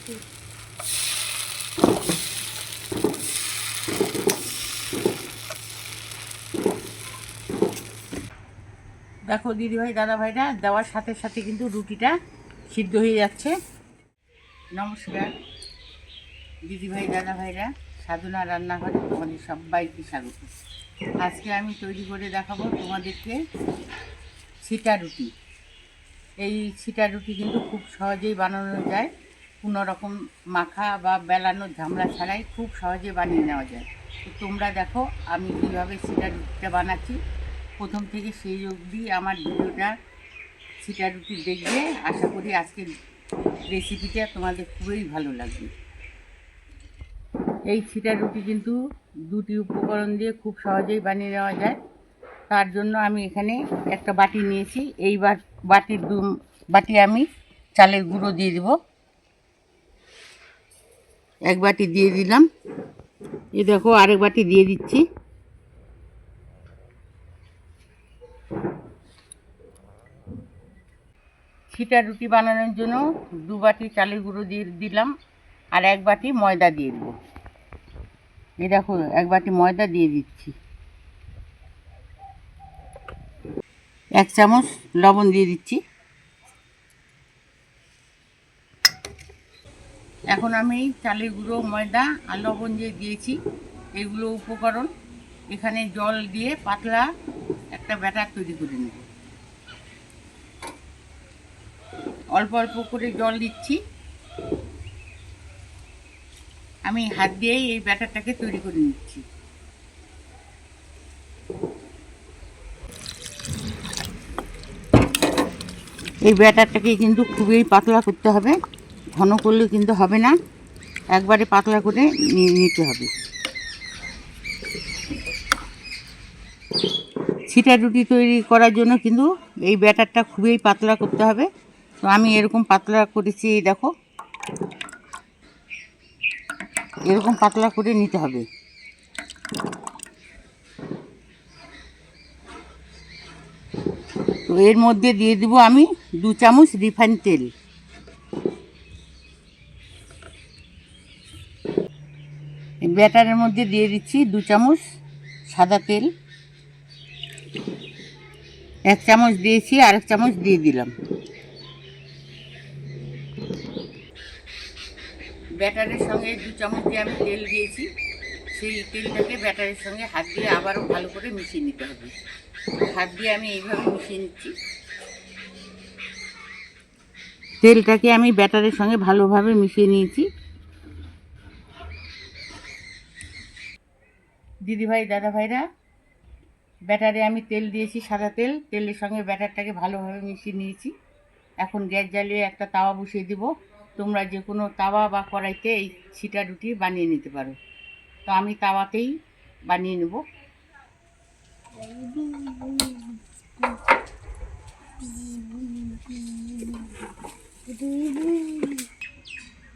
দেখো দিদিভাই দাদাভাইরা দেওয়ার সাথে সাথে কিন্তু রুটিটা সিদ্ধ হয়ে যাচ্ছে। নমস্কার দিদিভাই দাদাভাইরা, সাধনা রান্নাঘরে তোমাদের সবাইকে স্বাগত। আজকে আমি তৈরি করে দেখাবো তোমাদেরকে ছিটা রুটি। এই ছিটা রুটি কিন্তু খুব সহজেই বানানো যায়, কোনো রকম মাখা বা বেলানোর ঝামেলা ছাড়াই খুব সহজে বানিয়ে নেওয়া যায়। তো তোমরা দেখো আমি কীভাবে ছিটা রুটিটা বানাচ্ছি, প্রথম থেকে সেই অবধি আমার ভিডিওটা ছিটা রুটি দেখবে। আশা করি আজকের রেসিপিটা তোমাদের খুবই ভালো লাগবে। এই ছিটা রুটি কিন্তু দুটি উপকরণ দিয়ে খুব সহজেই বানিয়ে নেওয়া যায়। তার জন্য আমি এখানে একটা বাটি নিয়েছি। এই বাটির বাটি আমি চালের গুঁড়ো দিয়ে দেব। এক বাটি দিয়ে দিলাম। এই দেখো আরেক বাটি দিয়ে দিচ্ছি। ছিটা রুটি বানানোর জন্য 2 বাটি চালের গুঁড়ো দিয়ে দিলাম, আর 1 বাটি ময়দা দিয়ে দেবো। এই দেখো 1 বাটি ময়দা দিয়ে দিচ্ছি। 1 চামচ লবণ দিয়ে দিচ্ছি। এখন আমি চালের গুঁড়ো, ময়দা আর লবণ যে দিয়েছি এগুলো উপকরণ এখানে জল দিয়ে পাতলা একটা ব্যাটার তৈরি করে নেব। অল্প অল্প করে জল দিচ্ছি। আমি হাত দিয়েই এই ব্যাটারটাকে তৈরি করে নিচ্ছি। এই ব্যাটারটাকে কিন্তু খুবই পাতলা করতে হবে, ঘন করলে কিন্তু হবে না, একবারে পাতলা করে নিতে হবে। ছিটা রুটি তৈরি করার জন্য কিন্তু এই ব্যাটারটা খুবই পাতলা করতে হবে। তো আমি এরকম পাতলা করেছি, দেখো এরকম পাতলা করে নিতে হবে। তো এর মধ্যে দিয়ে দিব আমি 2 চামচ রিফাইন তেল। ব্যাটারের মধ্যে দিয়ে দিচ্ছি 2 চামচ সাদা তেল। 1 চামচ দিয়েছি, আর 1 চামচ দিয়ে দিলাম। ব্যাটারের সঙ্গে 2 চামচ দিয়ে আমি তেল দিয়েছি, সেই তেলটাকে ব্যাটারের সঙ্গে হাত দিয়ে আবারও ভালো করে মিশিয়ে নিতে হবে। হাত দিয়ে আমি এইভাবে মিশিয়ে নিচ্ছি। তেলটাকে আমি ব্যাটারের সঙ্গে ভালোভাবে মিশিয়ে নিয়েছি। দিদিভাই দাদাভাইরা, ব্যাটারে আমি তেল দিয়েছি, সাদা তেল, তেলের সঙ্গে ব্যাটারটাকে ভালোভাবে মিশিয়ে নিয়েছি। এখন গ্যাস জ্বালিয়ে একটা তাওয়া বসিয়ে দিব। তোমরা যে কোনো তাওয়া বা কড়াইতে এই ছিটা রুটি বানিয়ে নিতে পারো। তো আমি তাওয়াতেই বানিয়ে নেব।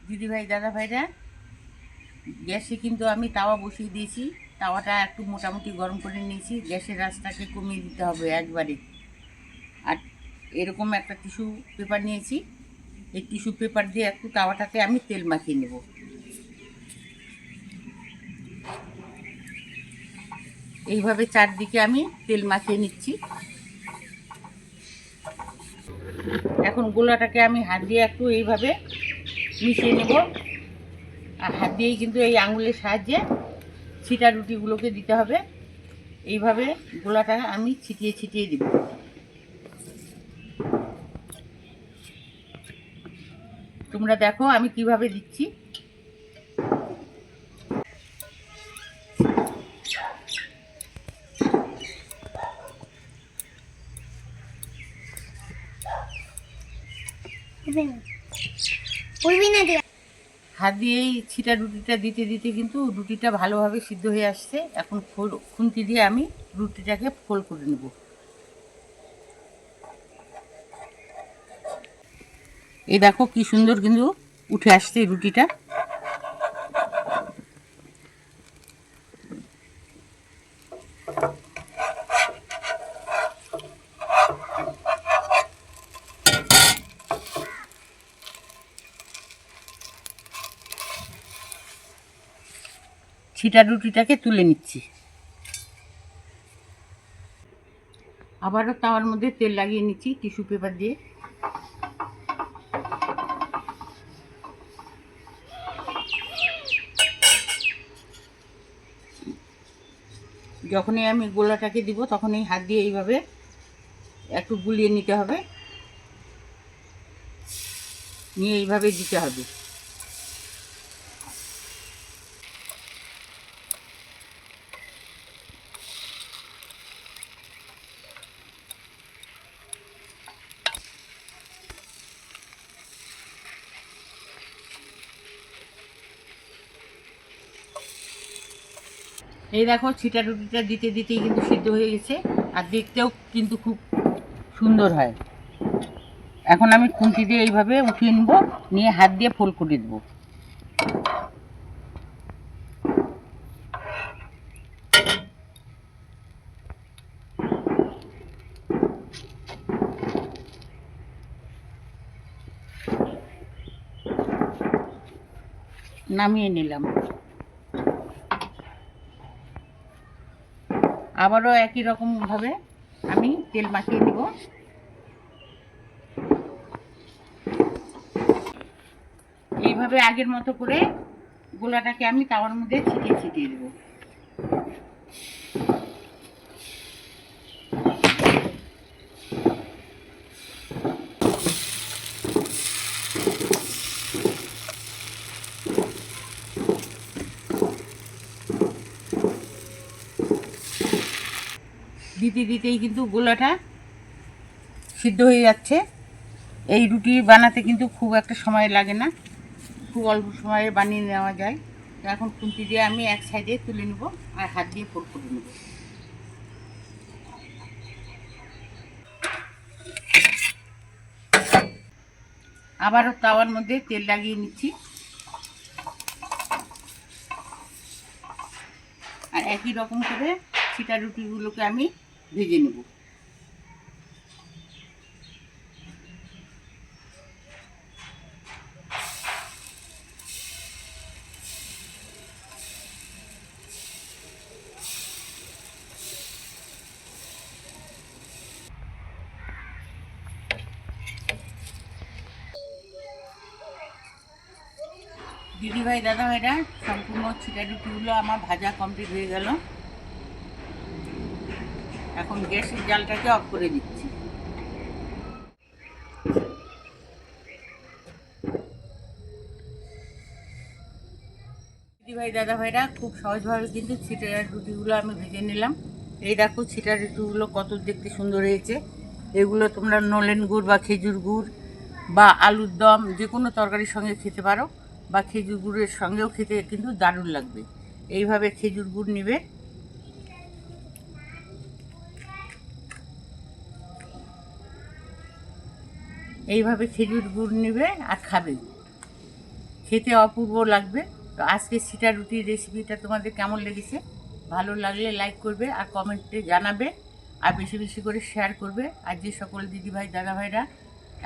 দিদিভাই দাদাভাইরা, গ্যাসে কিন্তু আমি তাওয়া বসিয়ে দিয়েছি। তাওয়াটা একটু মোটামুটি গরম করে নিয়েছি। গ্যাসের আঁচটাকে কমিয়ে দিতে হবে একবারে। আর এরকম একটা টিস্যু পেপার নিয়েছি, এই টিস্যু পেপার দিয়ে একটু তাওয়াটাতে আমি তেল মাখিয়ে নেব। এইভাবে চারদিকে আমি তেল মাখিয়ে নিচ্ছি। এখন গোলাটাকে আমি হাত দিয়ে একটু এইভাবে মিশিয়ে নেব। আর হাত দিয়েই কিন্তু এই আঙুলের সাহায্যে ছিটা রুটিগুলোকে দিতে হবে। এইভাবে গোলাটা আমি ছিটিয়ে ছিটিয়ে দিব। তোমরা দেখো আমি কিভাবে দিচ্ছি। হাত দিয়েই ছিটা রুটিটা দিতে দিতে কিন্তু রুটিটা ভালোভাবে সিদ্ধ হয়ে আসছে। এখন খুন্তি দিয়ে আমি রুটিটাকে ফোল্ড করে নেব। এই দেখো কি সুন্দর কিন্তু উঠে আসছে রুটিটা। ছিটা রুটিটাকে তুলে নিচ্ছি। আবারও তাওয়ার মধ্যে তেল লাগিয়ে নিচ্ছি টিস্যু পেপার দিয়ে। যখনই আমি গোলাটাকে দিব তখনই হাত দিয়ে এইভাবে একটু গুলিয়ে নিতে হবে, নিয়ে এইভাবে দিতে হবে। এই দেখো ছিটা রুটিটা দিতে দিতেই কিন্তু সিদ্ধ হয়ে গেছে, আর দেখতেও কিন্তু খুব সুন্দর হয়। এখন আমি খুন্তি দিয়ে এইভাবে উঠিয়ে নেব, নিয়ে হাত দিয়ে ফোল্ড করে দেবো। নামিয়ে নিলাম। আবারও একই রকমভাবে আমি তেল মাখিয়ে নেব। এইভাবে আগের মতো করে গোলাটাকে আমি তাওয়ার মধ্যে ছিটিয়ে ছিটিয়ে দেবো। দিতে দিতেই কিন্তু গোলাটা সিদ্ধ হয়ে যাচ্ছে। এই রুটি বানাতে কিন্তু খুব একটা সময় লাগে না, খুব অল্প সময়ে বানিয়ে নেওয়া যায়। তো এখন খুন্তি দিয়ে আমি এক সাইডে তুলে নেব আর হাত দিয়ে ফোল্ড করে নেব। আবারও তাওয়ার মধ্যে তেল লাগিয়ে নিচ্ছি, আর একই রকম করে ছিটা রুটিগুলোকে আমি ভেজে নেব। দিদিভাই দাদাভাইরা সম্পূর্ণ ছিটা রুটিগুলো আমার ভাজা কমপ্লিট হয়ে গেল। এখন গ্যাসের জালটাকে অফ করে দিচ্ছি। দিদিভাই দাদাভাইরা খুব সহজভাবে কিন্তু ছিটার রুটিগুলো আমি ভেজে নিলাম। এই দেখো ছিটার রুটিগুলো কত দেখতে সুন্দর হয়েছে। এগুলো তোমরা নলেন গুড় বা খেজুর গুড় বা আলুর দম যে কোনো তরকারির সঙ্গে খেতে পারো, বা খেজুর গুড়ের সঙ্গেও খেতে কিন্তু দারুণ লাগবে। এইভাবে খেজুর গুড় নেবে, এইভাবে খেজুর গুড় নেবে আর খাবে, খেতে অপূর্ব লাগবে। তো আজকে ছিটা রুটির রেসিপিটা তোমাদের কেমন লেগেছে? ভালো লাগলে লাইক করবে আর কমেন্টে জানাবে, আর বেশি বেশি করে শেয়ার করবে। আর যে সকল দিদিভাই দাদাভাইরা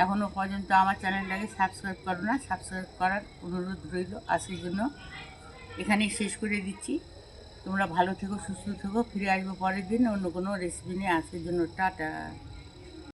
এখনও পর্যন্ত আমার চ্যানেলটাকে সাবস্ক্রাইব করো না, সাবস্ক্রাইব করার অনুরোধ রইল। আজকের জন্য এখানেই শেষ করে দিচ্ছি। তোমরা ভালো থেকো, সুস্থ থেকো। ফিরে আসবো পরের দিন অন্য কোনো রেসিপি নিয়ে। আজকের জন্য টাটা।